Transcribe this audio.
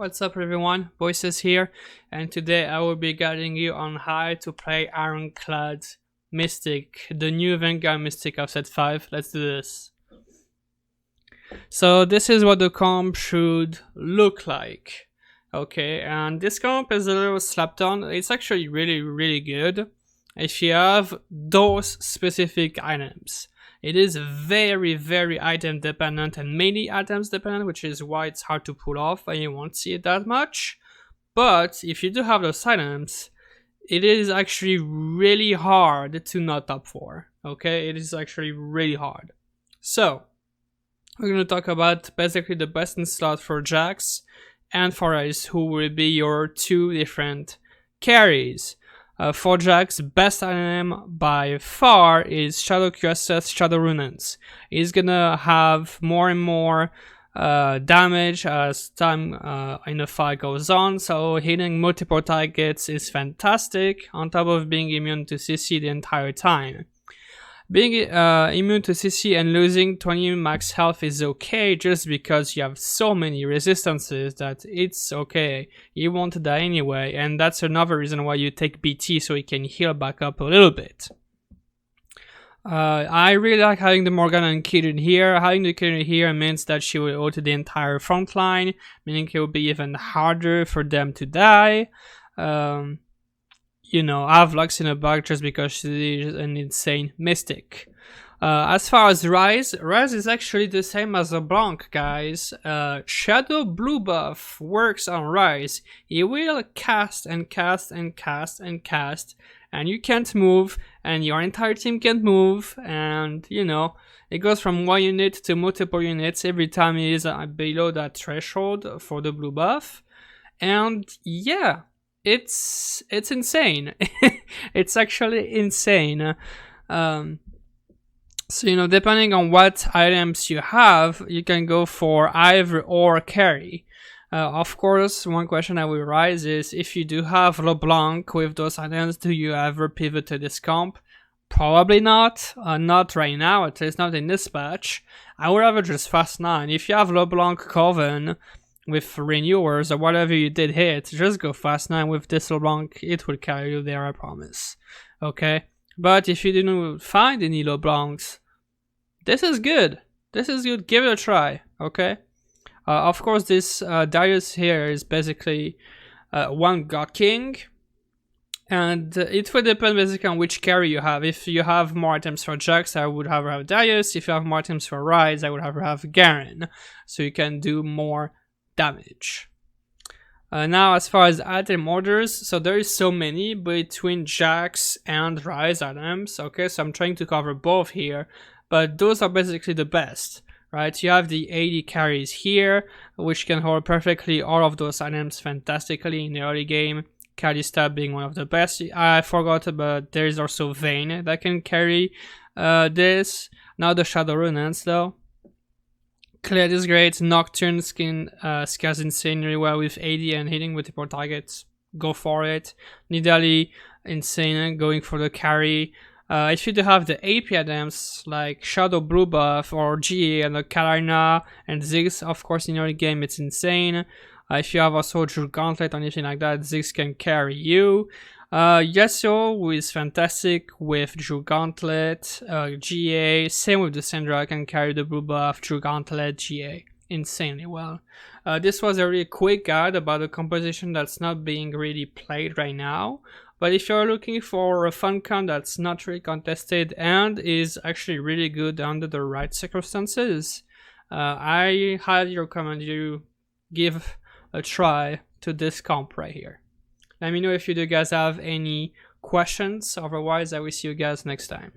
What's up everyone, Voices here, and today I will be guiding you on how to play Ironclad Mystic, the new Vanguard Mystic of set 5. Let's do this. So this is what the comp should look like. Okay, and this comp is a little slapped on. It's actually really good if you have those specific items. It is very item dependent and mainly items dependent, which is why it's hard to pull off and you won't see it that much. But if you do have those items, it is actually really hard to not top 4. Okay, it is actually really hard. So we're going to talk about basically the best in slot for Jax and for ryze, who will be your two different carries. For Jax, best item by far is Shadow QSS Shadow Runes. He's gonna have more and more damage as time in the fight goes on, so hitting multiple targets is fantastic, on top of being immune to CC the entire time. Being immune to CC and losing 20 max health is okay, just because you have so many resistances that it's okay. You won't die anyway, and that's another reason why you take BT, so you can heal back up a little bit. I really like having the Morgana and Kitten here. Having the Kitten here means that she will ult the entire front line, meaning it will be even harder for them to die. You know, I have Lux in the back just because she is an insane mystic. As far as ryze is actually the same as LeBlanc, guys. Shadow blue buff works on ryze. He will cast and cast and cast and cast, and you can't move, and your entire team can't move, and you know, it goes from one unit to multiple units every time he is below that threshold for the blue buff. And yeah, it's insane. It's actually insane. So you know, depending on what items you have, you can go for either or carry. Of course, one question I will raise is, if you do have LeBlanc with those items, do you ever pivot to this comp? Probably not. Not right now, at least not in this patch. I would rather just fast 9. If you have LeBlanc Coven with renewers or whatever you did hit, just go fast 9 with this LeBlanc. It will carry you there, I promise. Okay? But if you didn't find any LeBlancs, this is good. This is good. Give it a try. Okay? Of course, this Darius here is basically one God King. And it will depend basically on which carry you have. If you have more items for Jax, I would rather have Darius. If you have more items for ryze, I would rather have Garen. So you can do more damage. Now, as far as item orders, so there is so many between Jax and ryze items. Okay, so I'm trying to cover both here, but those are basically the best, right? You have the 80 carries here, which can hold perfectly all of those items fantastically in the early game. Kalista being one of the best. I forgot, but there is also Vayne that can carry this. Now the Shadow Runes though. Clad is great. Nocturne scales insanely well with 80 and hitting multiple targets. Go for it. Nidalee, insane, going for the carry. If you do have the AP items like Shadow Blue Buff or GA and the Katarina and Ziggs, of course in early game it's insane. If you have also Drew Gauntlet or anything like that, Ziggs can carry you. Yasuo, who is fantastic with Drew Gauntlet, GA, same with the Syndra, can carry the blue buff, Drew Gauntlet, GA, insanely well. This was a really quick guide about a composition that's not being really played right now, but if you're looking for a fun con that's not really contested and is actually really good under the right circumstances, I highly recommend you give a try to this comp right here. Let me know if you do guys have any questions. Otherwise, I will see you guys next time.